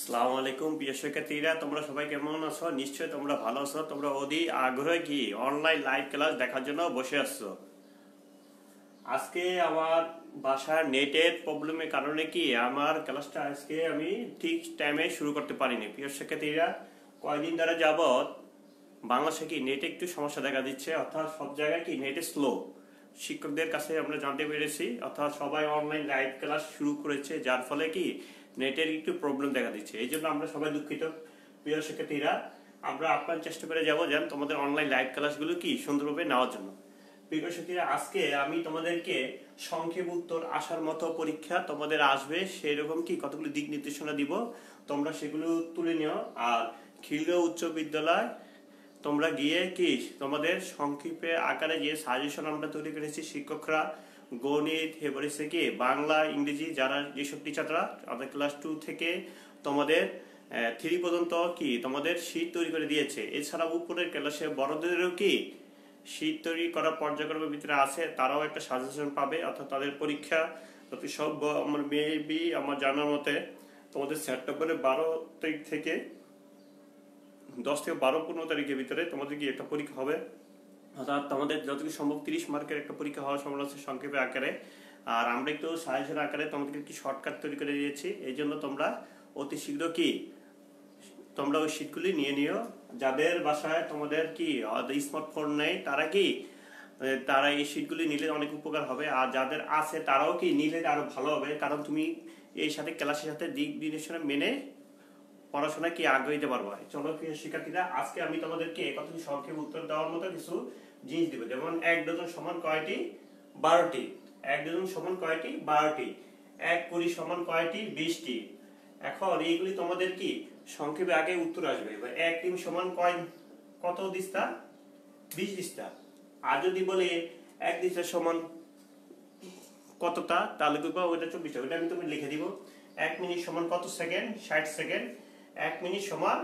আসসালামু আলাইকুম প্রিয় শিক্ষার্থীরা, তোমরা সবাই কেমন আছো? নিশ্চয়ই তোমরা ভালো আছো। তোমরা অধি আগ্রহে কি অনলাইন লাইভ ক্লাস দেখার জন্য বসে আসছো। আজকে আমার বাসার নেটের প্রবলেমের কারণে কি আমার ক্লাসটা আজকে আমি ঠিক টাইমে শুরু করতে পারিনি। প্রিয় শিক্ষার্থীরা, কয়েকদিন ধরে যাবৎ বাংলাদেশে কি নেটে একটু সমস্যা দেখা দিচ্ছে, অর্থাৎ সব জায়গায় কি নেটে স্লো। শিক্ষকদের কাছে আমরা জানতে পেরেছি, অর্থাৎ সবাই অনলাইন লাইভ ক্লাস শুরু করেছে, যার ফলে কি নেটের একটু প্রবলেম দেখা দিচ্ছে। এই জন্য আমরা সবাই দুঃখিত। প্রিয় শিক্ষার্থীরা, আমরা আপনার চেষ্টা করে যাবো যেন তোমাদের অনলাইন লাইভ ক্লাসগুলো কি সুন্দরভাবে নেওয়ার জন্য। প্রিয় শিক্ষার্থীরা, আজকে আমি তোমাদেরকে সংক্ষেপ উত্তর আসার মতো পরীক্ষা তোমাদের আসবে সেই রকম কি কতগুলো দিক নির্দেশনা দিব, তোমরা সেগুলো তুলে নিও। আর খিলগাঁও উচ্চ বিদ্যালয় তোমরা গিয়ে কি তোমাদের সংক্ষেপে আকারে যে সাজেশন আমরা তৈরি করেছি, শিক্ষকরা গণিত এবারে কি বাংলা ইংরেজি যারা যেসব টিচাররা আমাদের ক্লাস 2 থেকে তোমাদের 3 পর্যন্ত কি তোমাদের শীট তৈরি করে দিয়েছে। এছাড়া উপরের ক্লাসে বড়দেরও কি শীট তৈরি করা পর্যায়ক্রমের ভিতরে আছে, তারাও একটা সাজেশন পাবে। অর্থাৎ তাদের পরীক্ষা যত সব আমার মেবি আমার জানার মতে তোমাদের সেপ্টেম্বরের 12 তারিখ থেকে 10 থেকে 12-15 তারিখের ভিতরে তোমাদের কি একটা পরীক্ষা হবে। অর্থাৎ তোমাদের যতটুকু সম্ভব 30 মার্কের একটা পরীক্ষা হওয়ার সম্ভাবনা আছে সংক্ষেপে আকারে। আর আমরা একটু সাজেশন আকারে তোমাদেরকে একটি শর্টকাট তৈরি করে দিয়েছি। এই জন্য তোমরা অতি শীঘ্র কি তোমরা ওই শীটগুলি নিয়ে নিও। যাদের বাসায় তোমাদের কি স্মার্টফোন নেই তারা কি তারা এই শীটগুলি নিলে অনেক উপকার হবে। আর যাদের আছে তারাও কি নিলে আরো ভালো হবে, কারণ তুমি এই সাথে ক্লাসের সাথে দিক নির্দেশনা মেনে পড়াশোনা কি আগ্রহী দিতে পারবো। চলো প্রিয় শিক্ষার্থীরা, আজকে আমি তোমাদেরকে কত সংক্ষেপ উত্তর দেওয়ার মতো কিছু জিনিস দিব। যেমন 1 ডজন সমান কয়টি? 12টি। 1 ডজন সমান কয়টি? 12টি। 1 কুড়ি সমান কয়টি? 20টি। এখন এইগুলি তোমাদের কি সংক্ষেপে আগে উত্তর আসবে। এবার 1 ডিম সমান কত দিস্তা? 20 দিস্তা। আর যদি বলে 1 দিস্তা সমান কতটা, তাহলে কি ওইটা 24টা। ওইটা আমি তুমি লিখে দিব। 1 মিনিট সমান কত সেকেন্ড? 60 সেকেন্ড। 1 মিনিট সমান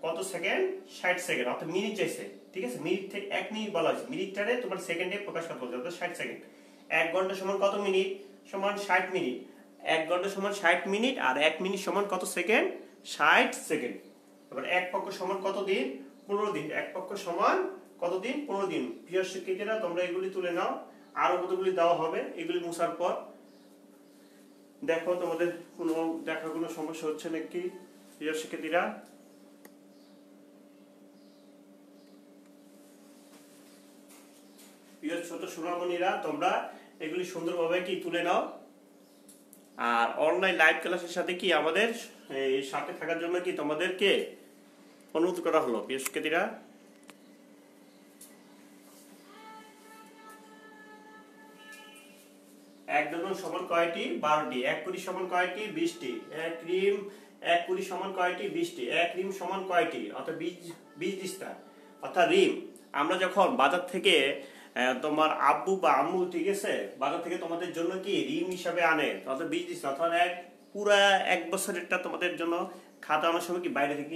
কত সেকেন্ড? 60 সেকেন্ড। অর্থাৎ মিনিট চাইছে, ঠিক আছে? মিনিট থেকে 1 মিনিট বলা হয়েছে, মিনিটটারে তোমার সেকেন্ডে প্রকাশ করতে হবে, অর্থাৎ 60 সেকেন্ড। 1 ঘন্টা সমান কত মিনিট? সমান 60 মিনিট। 1 ঘন্টা সমান 60 মিনিট। আর 1 মিনিট সমান কত সেকেন্ড? 60 সেকেন্ড। এবার 1 পক্ষ সমান কত দিন? 15 দিন। 1 পক্ষ সমান কত দিন? 15 দিন। প্রিয় শিক্ষার্থীরা, তোমরা এগুলি তুলে নাও। আরো কতগুলি দেওয়া হবে, এগুলি মুছার পর দেখো তোমাদের কোনো সমস্যা হচ্ছে নাকি। প্রিয় শিক্ষার্থীরা, প্রিয় ছোট সোনামণিরা, তোমরা এগুলি সুন্দরভাবে কি তুলে নাও। আর অনলাইন লাইভ ক্লাসের সাথে কি আমাদের সাথে থাকার জন্য কি তোমাদেরকে অনুরোধ করা হলো। প্রিয় শিক্ষার্থীরা, 1 ডজন সমান কয়টি? 12টি। 1 কুড়ি সমান কয়টি? 20টি। 1 কুড়ি সমান কয়টি? 20টি। 1 রিম সমান কয়টি? অর্থাৎ 20 দিস্তা। অর্থাৎ রিম আমরা যখন বাজার থেকে তোমার আব্বু বা আম্মু, ঠিক আছে, বাজার থেকে তোমাদের জন্য কি রিম হিসাবে আনে, অর্থাৎ 20 দিস্তা। অর্থাৎ পুরা 1 বছরেরটা তোমাদের জন্য খাতা অনেক সময় কি বাইরে থেকে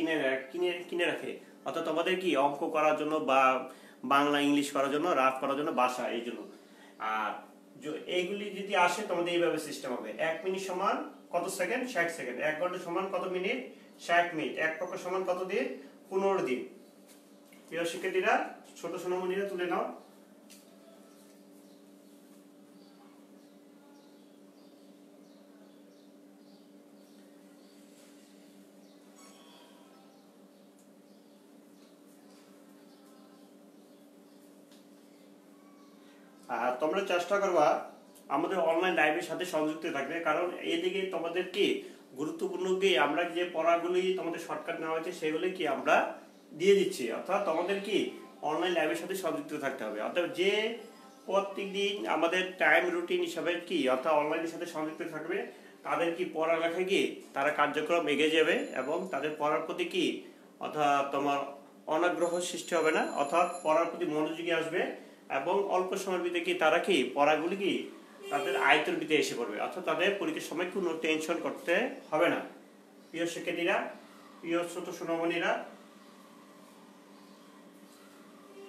কিনে রাখে। অর্থাৎ তোমাদের কি অঙ্ক করার জন্য বা বাংলা ইংলিশ করার জন্য, রাফ করার জন্য বাসা, এই জন্য। আর এইগুলি যদি আসে তোমাদের এইভাবে সিস্টেম হবে। 1 মিনিট সমান কত সেকেন্ড? 60 সেকেন্ড। 1 ঘন্টা সমান কত মিনিট? 60 মিনিট। 1 পক্ষ সমান কত দিন? 15 দিন। প্রিয় শিক্ষার্থীরা, ছোট সোনামণিরা তুলে নাও। তোমরা চেষ্টা করবা আমাদের অনলাইন লাইভের সাথে সংযুক্ত থাকবে, কারণ এইদিকে তোমাদের কি গুরুত্বপূর্ণ কি আমরা যে পড়াগুলি তোমাদের শর্টকাট নেওয়া হয়েছে সেগুলি কি আমরা দিয়ে দিচ্ছি। অর্থাৎ তোমাদের কি অনলাইন লাইভের সাথে সংযুক্ত থাকতে হবে। অর্থাৎ যে প্রত্যেক দিন আমাদের টাইম রুটিন হিসাবে কি অর্থাৎ অনলাইনের সাথে সংযুক্ত থাকবে, তাদের কি পড়ালেখায় কি তারা কার্যক্রম এগিয়ে যাবে এবং তাদের পড়ার প্রতি কি অর্থাৎ তোমার অনাগ্রহ সৃষ্টি হবে না, অর্থাৎ পড়ার প্রতি মনোযোগী আসবে এবং অল্প সময়ের ভিতরে কি তারা কি পড়াগুলি কি তাদের আয়ত্তের ভিতরে এসে পড়বে। অর্থাৎ তাদের পরীক্ষার সময় কোনো টেনশন করতে হবে না। প্রিয় শিক্ষার্থীরা, প্রিয় ছোট সোনামণিরা,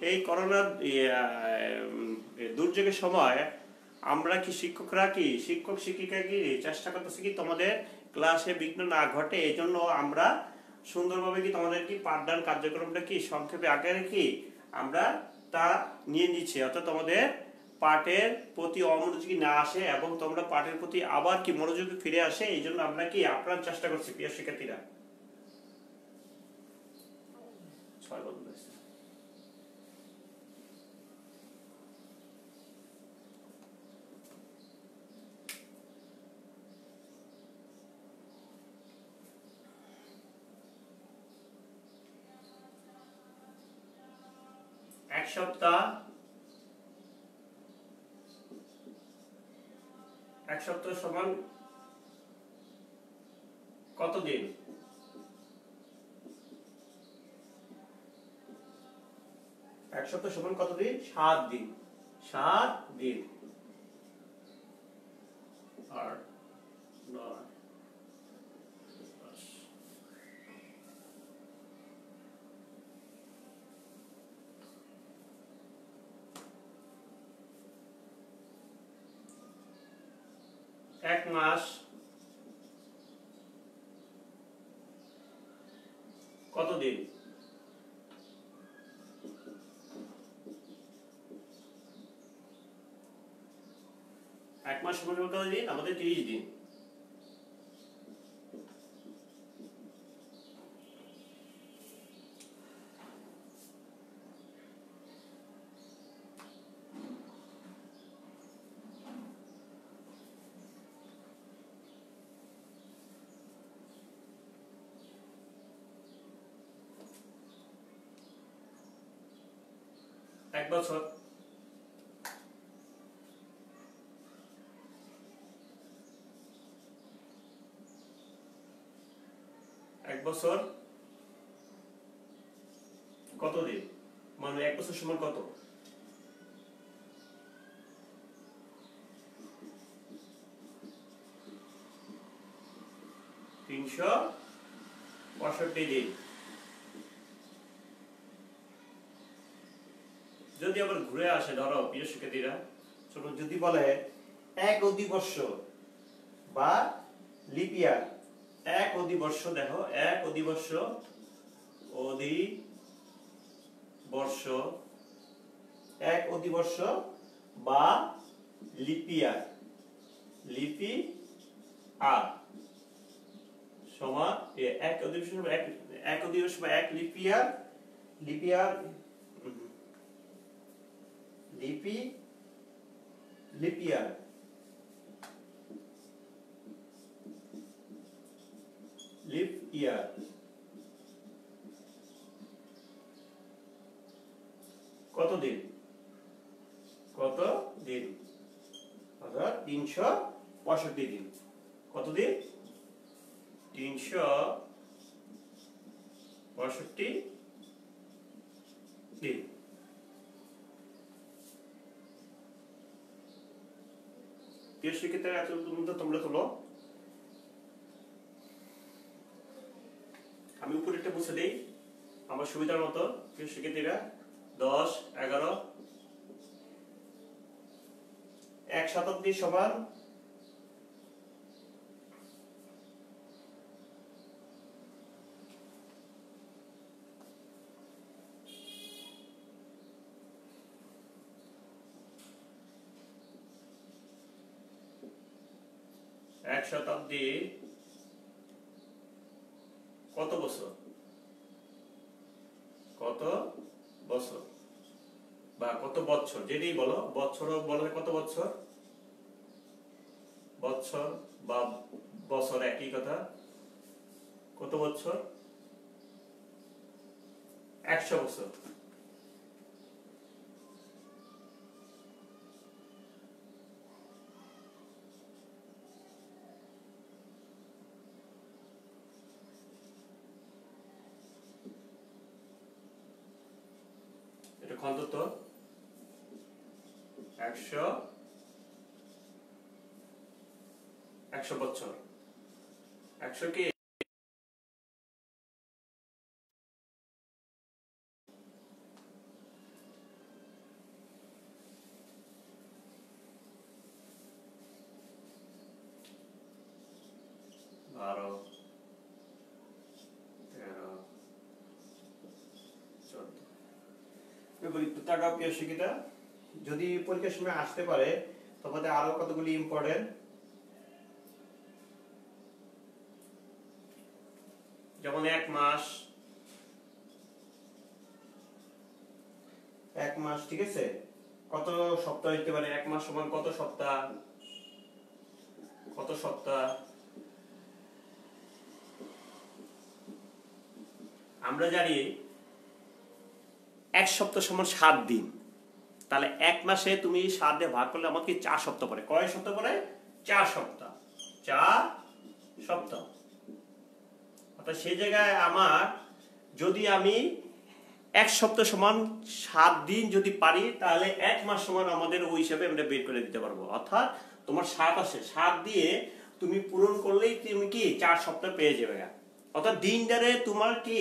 এই করোনা দুর্যোগের সময় আমরা কি শিক্ষকরা কি শিক্ষক শিক্ষিকা কি চেষ্টা করতেছি কি তোমাদের ক্লাসে বিঘ্ন না ঘটে, এই জন্য আমরা সুন্দরভাবে কি তোমাদের কি পাঠদান কার্যক্রমটা কি সংক্ষেপে আকারে কি আমরা তা নিয়ে নিচ্ছি, অর্থাৎ তোমাদের পাঠের প্রতি অমনোযোগী না আসে এবং তোমরা পাঠের প্রতি আবার কি মনোযোগী ফিরে আসে, এই জন্য আমরা কি আপ্রাণ চেষ্টা করছি প্রিয় শিক্ষার্থীরা। এক সপ্তাহ, এক সপ্তাহ সমান কত দিন? এক সপ্তাহ সমান কত দিন? 7 দিন। 7 দিন। আর 9 10 এক মাস কত দিন? এক মাস সমান কত দিন? আমাদের 30 দিন। এক বছর। এক বছর কত দিন? মানে এক বছর সমান কত? তিনশো 65 দিন। যদি আবার ঘুরে আসে, ধরো প্রিয় শিক্ষার্থীরা, যদি বলে এক অধিবর্ষ বা লিপিয়ার, এক অধিবর্ষ, দেখো এক অধিবর্ষ, অধিবর্ষ, এক অধিবর্ষ বা লিপিয়ার, লিপি আর সমান এক অধিবর্ষ, এক অধিবর্ষ বা এক লিপিয়ার, লিপিয়ার, লিপি, লিপিয়ার, লিপ ইয়ার কত দিন? কত দিন? অর্থাৎ 365 দিন। কত দিন? 365 দিন। প্রিয় শিক্ষার্থীরা, এত পর্যন্ত তোমরা তোলো। আমি উপরেরটা মুছে দেই আমার সুবিধার মতো। প্রিয় শিক্ষার্থীরা, 10, 11, 1 শতাব্দী সমান এক শতাব্দী কত বছর? কত বছর বা কত বছর, যেটাই বলো, বছর বলে কত বছর, বছর বা বছর একই কথা। কত বছর? 100 বছর। এটা খন্ড তো 100 বছর। 100 কি 12 13 14 বলি তো টাকা প্রিয় শিক্ষিতা যদি পরীক্ষার সময় আসতে পারে তবে আরো কতগুলি ইম্পর্টেন্ট যেমন এক মাস ঠিক আছে কত সপ্তাহ হইতে পারে এক মাস সমান কত সপ্তাহ আমরা জানি এক সপ্তাহ সমান 7 দিন তাহলে এক মাসে তুমি 7 দিয়ে ভাগ করলে আমাকে 4 সপ্তাহ পরে কয় সপ্তাহ পরে 4 সপ্তাহ অর্থাৎ সেই জায়গায় আমার যদি আমি এক সপ্তাহ সমান 7 দিন যদি পারি তাহলে এক মাস সমান আমাদের ওই হিসাবে আমরা বের করে দিতে পারবো অর্থাৎ তোমার 7 আসে 7 দিয়ে তুমি পূরণ করলেই তুমি কি 4 সপ্তাহ পেয়ে যাবে অর্থাৎ দিনটারে তোমার কি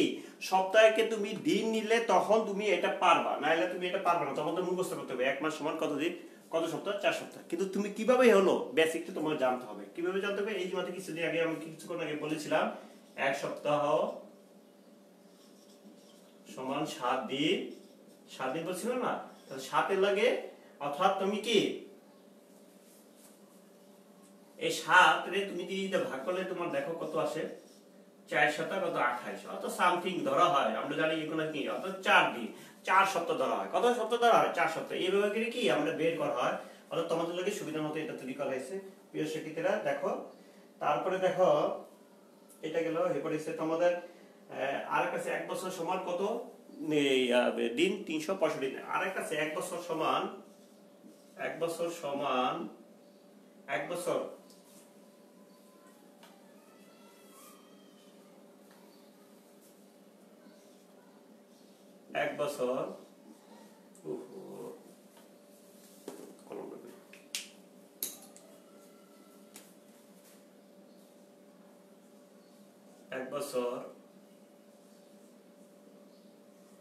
সপ্তাহকে তুমি দিন নিলে তখন তুমি এটা পারবা নাইলে তুমি এটা পারবে না তখন তো মুখস্থ করতে হবে এক মাস সমান কত দিন কত সপ্তাহ 4 সপ্তাহ কিন্তু তুমি কিভাবে হলো বেসিকটা তোমার জানতে হবে কিভাবে জানতে হবে এই যে মাত্র কিছুদিন আগে আমি কিছুক্ষণ আগে বলেছিলাম এক সপ্তাহ সমান 7 দিন বলছিলাম না তাহলে 7 এর লাগে অর্থাৎ তুমি কি এই 7 রে তুমি যদি ভাগ করলে তোমার দেখো কত আসে 4 7 কত 28 অত সামথিং ধরা হয় আমরা জানি এগুলো কি অত 4 দিন 4 সপ্তাহ ধরা হয় কত সপ্তাহ ধরা হয় 4 সপ্তাহ এইভাবে করে কি আমরা বের করা হয় অর্থাৎ তোমাদের লাগে সুবিধার মতো এটা তৈরি করা হয়েছে প্রিয় শিক্ষার্থীরা দেখো তারপরে দেখো এটা গেল এরপরে এসে তোমাদের আর কাছে এক বছর সমান কত দিন 365 দিন আর কাছে এক বছর সমান এক বছর এক বছর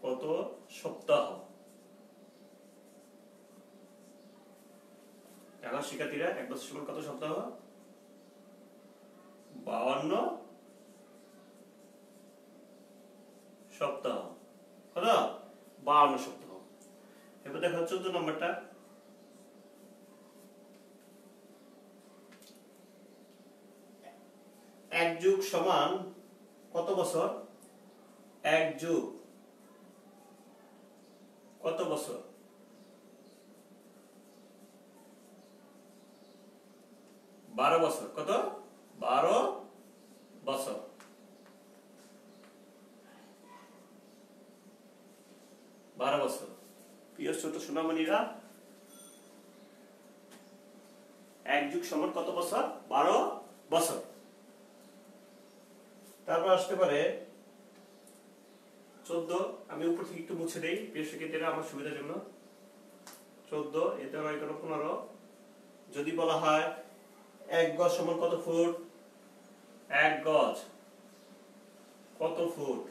কত সপ্তাহ এখন শিক্ষার্থীরা এক বছর সমান কত সপ্তাহ 52 সপ্তাহ কত 52 সপ্তাহ এবার দেখো 14 নম্বরটা এক যুগ সমান কত বছর এক যুগ কত বছর 12 বছর কত 12 বছর প্রিয় ছোট সোনামণিরা এক যুগ সমান কত বছর 12 বছর তারপর আসতে পারে 14 আমি উপর থেকে একটু মুছে দেই প্রিয় শিক্ষার্থীরা আমার সুবিধার জন্য 14 এতে হয় 15 যদি বলা হয় এক গজ সমান কত ফুট এক গজ কত ফুট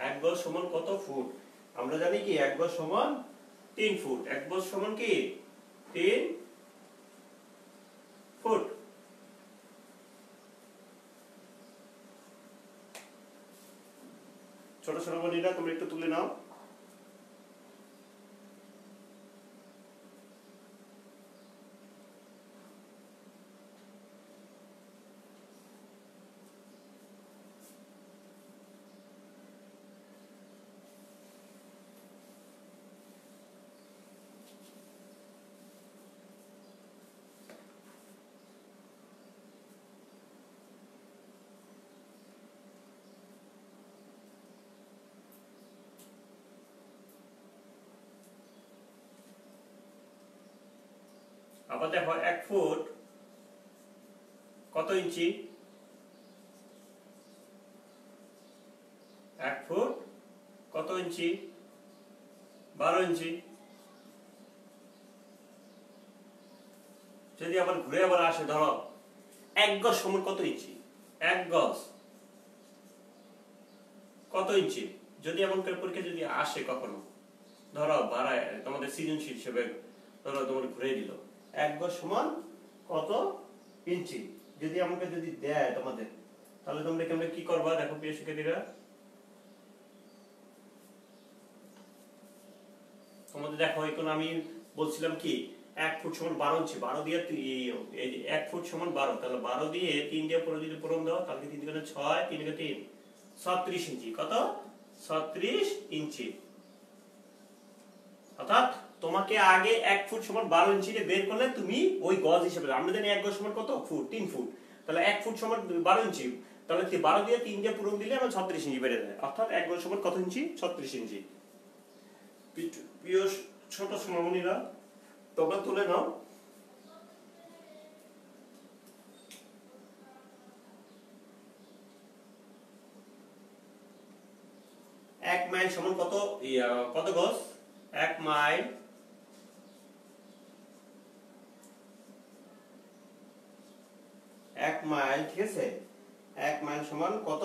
এক গজ সমান কত ফুট আমরা জানি কি এক গজ সমান 3 ফুট এক গজ সমান কি 3 ফুট ছোট সোনামণিরা তোমরা একটু তুলে নাও আবার দেখো 1 ফুট কত ইঞ্চি 1 ফুট কত ইঞ্চি 12 ইঞ্চি যদি আবার ঘুরে আবার আসে ধরো 1 গজ সমান কত ইঞ্চি 1 গজ কত ইঞ্চি যদি এমন করে পরীক্ষা যদি আসে কখনো ধরো বাড়ায় তোমাদের সৃজনশীল হিসেবে ধরো তোমার ঘুরে দিল 1 গজ সমান কত ইঞ্চি। যদি আমাকে যদি দেয় তোমাদের, তাহলে তোমরা কেমন কি করবা দেখো প্রিয় শিক্ষার্থীরা। তোমাদের দেখো এখন আমি বলছিলাম কি 1 ফুট সমান 12 ইঞ্চি, 12 দিয়ে এই যে 1 ফুট সমান 12, তাহলে 12 দিয়ে 3 দিয়ে যদি পূরণ দাও তাহলে 3 দুগুণে 6, 3 দুগুণে 3, 36 ইঞ্চি। কত? 36 ইঞ্চি। অর্থাৎ তোমাকে আগে 1 ফুট সমান 12 ইঞ্চি বের করলে তুমি ওই গজ হিসেবে, আমরা জানি 1 গজ সমান কত ফুট, 3 ফুট, তাহলে 1 ফুট সমান 12 ইঞ্চি, তাহলে 12 দিয়ে 3 দিয়ে পূরণ দিলে আমার 36 ইঞ্চি বেড়ে যায়। অর্থাৎ 1 গজ সমান কত ইঞ্চি? 36 ইঞ্চি। প্রিয় ছোট সোনামণিরা, তোমরা তুলে নাও। এক মাইল সমান কত কত গজ? 1 মাইল ঠিক আছে, 1 মাইল সমান কত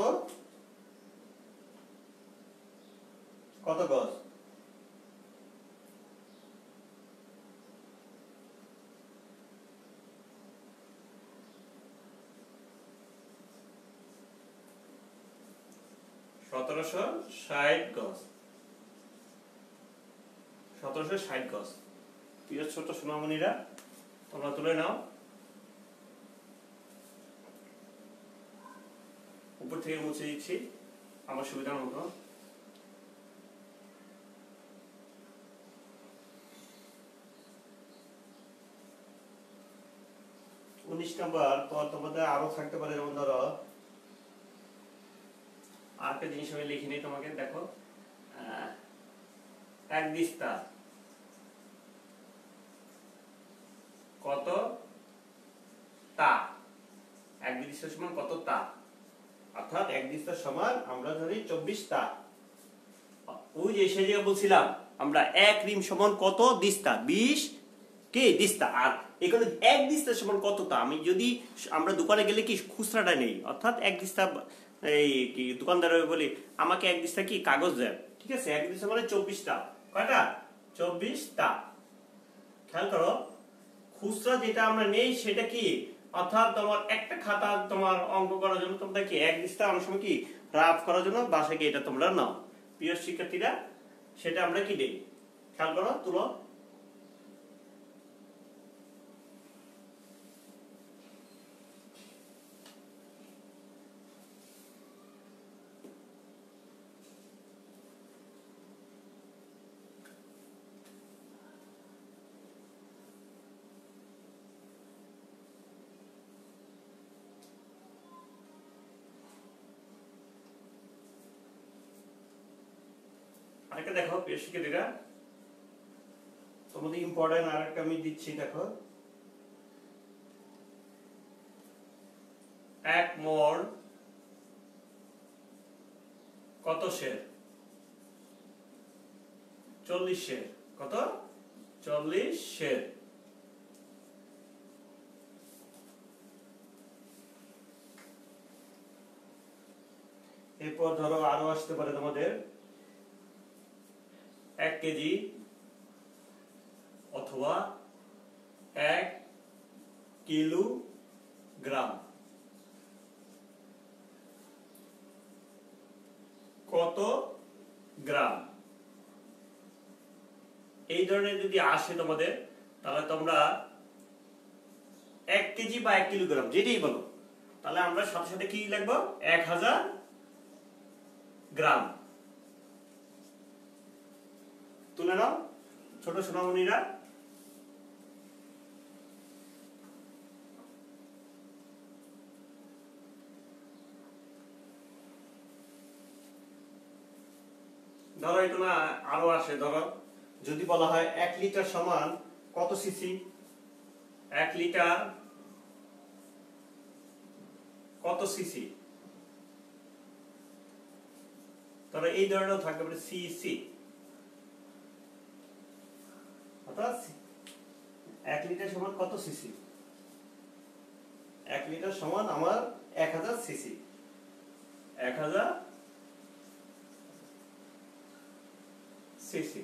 কত গজ? সতেরোশো ষাট গজ। 1760 গজ। প্রিয় ছোট সোনামণিরা, তোমরা তুলে নাও। উপর থেকে মুছে দিচ্ছি আমার সুবিধা মতো। উনিশ নম্বর পর তোমাদের আরো থাকতে পারে, যেমন ধরো আরেকটা জিনিস আমি লিখে নিই তোমাকে। দেখো এক দিস্তা কত তা, এক দিস্তা সমান কত তা, অর্থাৎ এক দিস্তা সমান আমরা ধরি 24 তা। ওই যে সেই জায়গায় বলছিলাম আমরা এক রিম সমান কত দিস্তা, 20 কে দিস্তা। আর এখানে এক দিস্তা সমান কত তা, আমি যদি আমরা দোকানে গেলে কি খুচরাটা নেই, অর্থাৎ এক দিস্তা এই কি দোকানদার বলি আমাকে এক দিস্তা কি কাগজ দেন, ঠিক আছে, এক দিস্তা মানে 24 টা। কয়টা? 24 টা। খেয়াল করো, খুচরা যেটা আমরা নেই সেটা কি, অর্থাৎ তোমার একটা খাতা তোমার অঙ্ক করার জন্য তোমরা কি এক দিস্তা অনেক সময় কি রাফ করার জন্য বাসায় গিয়ে এটা তোমরা নাও। প্রিয় শিক্ষার্থীরা, সেটা আমরা কি দেই, খেয়াল করো, তুলো। আরেকটা দেখো প্রিয় শিক্ষার্থীরা, তোমাদের ইম্পর্টেন্ট আরেকটা আমি দিচ্ছি। দেখো এক মোল কত শের? 40 শের। কত? 40 শের। এরপর ধরো আরো আসতে পারে তোমাদের 1 কেজি অথবা 1 কিলোগ্রাম কত গ্রাম? এই ধরনের যদি আসে তোমাদের, তাহলে তোমরা 1 কেজি বা 1 কিলোগ্রাম যেটাই বলো, তাহলে আমরা সাথে সাথে কি লিখবো? 1000 গ্রাম। তুলে নাও ছোট সোনামণিরা। ধরো এটা না আরো আসে, ধরো যদি বলা হয় 1 লিটার সমান কত সিসি? 1 লিটার কত সিসি? তাহলে এই ধরনের থাকতে পারে সিসি, অর্থাৎ 1 লিটার সমান কত সিসি? 1 লিটার সমান আমার 1000 সিসি। 1000 সিসি।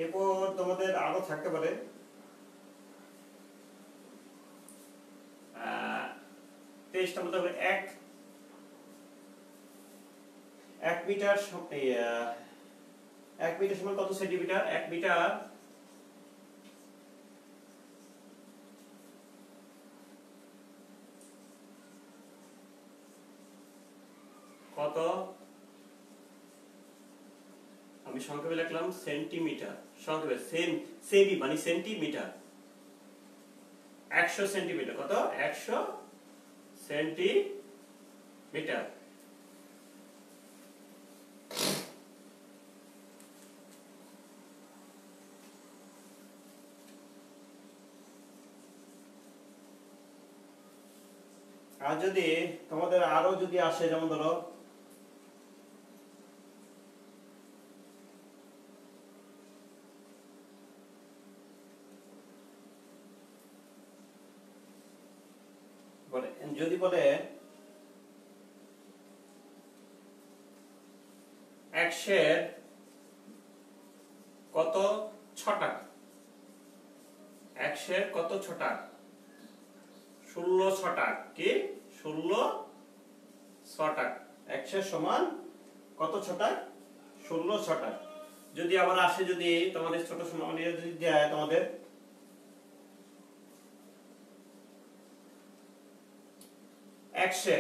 এরপর তোমাদের আরো থাকতে পারে তেইশটার মধ্যে এক মিটার 1 মিটার সমান কত সেন্টিমিটার? 1 মিটার কত, আমি সংক্ষেপে লিখলাম সেন্টিমিটার, সংক্ষেপে সেমি মানে সেন্টিমিটার। 100 সেন্টিমিটার, কত? 100 সেন্টিমিটার। আর যদি তোমাদের আরো যদি আসে, যেমন ধরো যদি বলে 100 কত ছটাক, 100 কত ছটাক? 16 ছটাক। কি 16 ছটাক? 100 সমান কত ছটাক? 16 ছটাক। যদি আবার আসে, যদি তোমাদের ছোট সমান যদি দেয় তোমাদের 100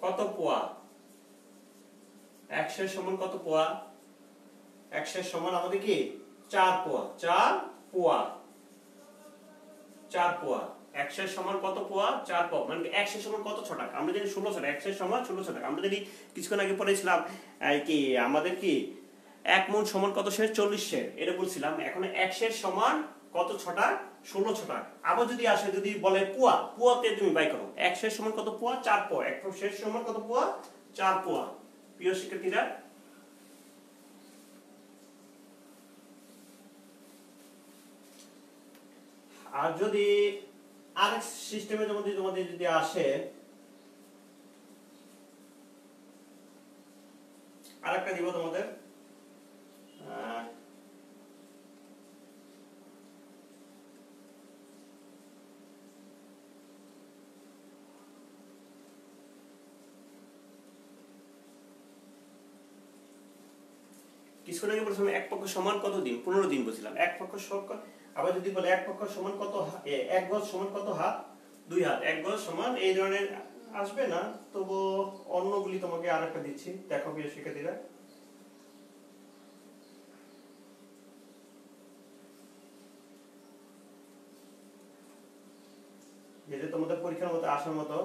কত পোয়া? 100 সমান কত পোয়া? 100 সমান আমাদের কি 4 পোয়া। 4 পোয়া, 4 পোয়া। 100 সমান কত পোয়া? 4 পোয়া। মানে 100 সমান কত ছটাক? আমরা জানি 16 ছটাক। 100 সমান 16 ছটাক। আমরা জানি কিছুক্ষণ আগে পড়েছিলাম কি আমাদের কি 1 মণ সমান কত সের? 40 সের। এটা বলছিলাম। এখন 100 সমান কত ছটাক? 16 ছটাক। আবার যদি আসে, যদি বলে পোয়া, পোয়াতে তুমি বাই করো। 100 সমান কত পোয়া? 4 পোয়া। 100 সমান কত পোয়া? 4 পোয়া। প্রিয় শিক্ষার্থীরা, আর যদি আরেক সিস্টেমে তোমাদের যদি আসে, আরেকটা দিব তোমাদের, কিছুক্ষণ আগে বলছিলাম এক পক্ষ সমান কত দিন? 15 দিন বলছিলাম। এক পক্ষ সমান, আবার যদি বলে এক পক্ষ সমান কত, এক গজ সমান কত হাত? 2 হাত। এক গজ সমান এই ধরনের আসবে না, তবু অন্যগুলি তোমাকে আরেকটা দিচ্ছি, দেখো প্রিয় শিক্ষার্থীরা। যেটা তোমাদের পরীক্ষার মতো আসার মতো।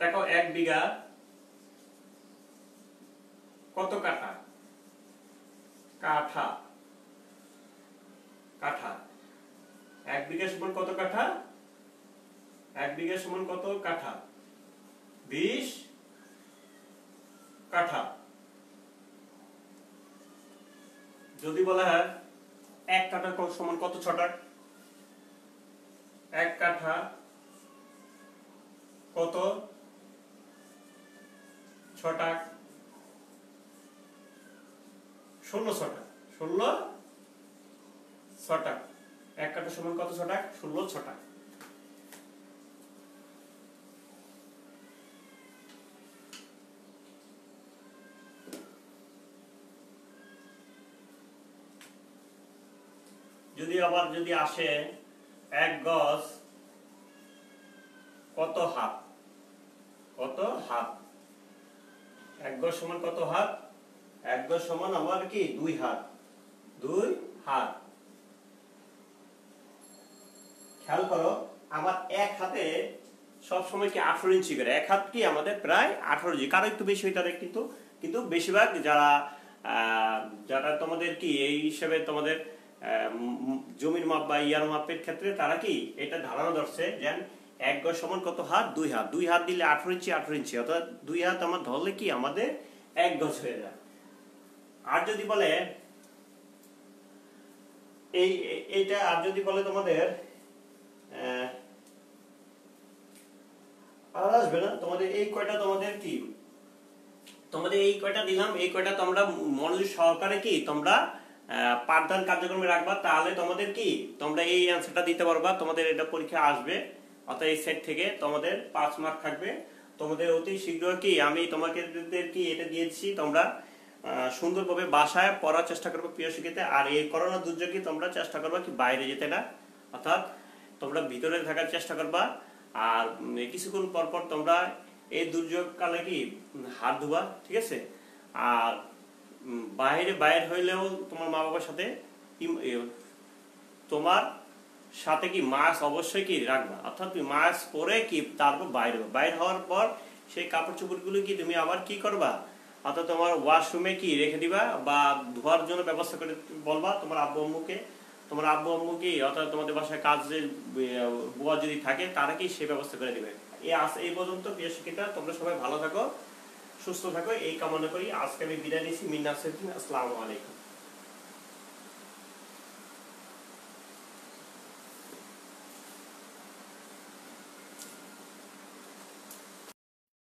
দেখো 1 বিঘা কত কাঠা? কাঠা, কাঠা। 1 বিঘা সমান কত কাঠা? 1 বিঘা সমান কত কাঠা? 20 কাঠা। যদি বলা হয় 1 কাঠা সমান কত ছটাক? 1 কাঠা কত ছটাক? 16 ছটাক। 16 ছটাক। 1 কাঠা সমান কত ছটাক? 16 ছটাক। যদি আবার যদি আসে 1 গজ কত হাত? কত হাত? 1 গজ সমান কত হাত? 1 গজ সমান আমার কি 2 হাত। 2 হাত। খেয়াল করো, আমার এক হাতে সব সময় কি 18 ইঞ্চি করে। এক হাত কি আমাদের প্রায় 18 ইঞ্চি, কারো একটু বেশি হইতে পারে, কিন্তু কিন্তু বেশিরভাগ যারা যারা তোমাদের কি এই হিসেবে তোমাদের জমির মাপ বা ইয়ার মাপের ক্ষেত্রে তারা কি এটা ধারণা ধরছে যে 1 গজ সমান কত হাত, 2 হাত, 2 হাত দিলে 18 ইঞ্চি 18 ইঞ্চি, অর্থাৎ 2 হাত আমার ধরলে কি আমাদের 1 গজ হয়ে যায়। আর যদি বলে এইটা, আর যদি বলে তোমাদের আর আসবে না তোমাদের এই কয়টা, তোমাদের কি তোমাদের এই কয়টা দিলাম, এই কয়টা তোমরা মনোযোগ সহকারে কি তোমরা পাঠদান কার্যক্রমে রাখবা, তাহলে তোমাদের কি তোমরা এই অ্যান্সারটা দিতে পারবা। তোমাদের এটা পরীক্ষা আসবে, অর্থাৎ এই সেট থেকে তোমাদের 5 মার্ক থাকবে। তোমাদের অতি শীঘ্র কি আমি তোমাকে কি এটা দিয়েছি, তোমরা সুন্দরভাবে বাসায় পড়ার চেষ্টা করবে প্রিয় শিক্ষিতা। আর এই করোনা দুর্যোগে তোমরা চেষ্টা করবা কি বাইরে যেতে না, অর্থাৎ তোমরা ভিতরে থাকার চেষ্টা করবা। আর কিছুক্ষণ পর পর তোমরা এই দুর্যোগ কালে কি হাত ধোবা, ঠিক আছে। আর বাইরে হইলেও তোমার মা বাবার সাথে তোমার সাথে কি মাস্ক অবশ্যই কি রাখবা, অর্থাৎ তুমি মাস্ক পরে কি তারপর বাইরে হওয়ার পর সেই কাপড় চোপড়গুলো কি তুমি আবার কি করবা, অর্থাৎ তোমার ওয়াশরুমে কি রেখে দিবা বা ধোয়ার জন্য ব্যবস্থা করে বলবা তোমার আব্বু আম্মুকে। তোমার আব্বু আম্মু কি অর্থাৎ তোমাদের বাসায় কাজের বুয়া যদি থাকে তারা কি সে ব্যবস্থা করে দিবে। এই পর্যন্ত প্রিয় শিক্ষিতা, তোমরা সবাই ভালো থাকো, সুস্থ থাকো এই কামনা করি। আজকে আমি বিদায় নিচ্ছি। মিন্নাস। আসসালামু আলাইকুম।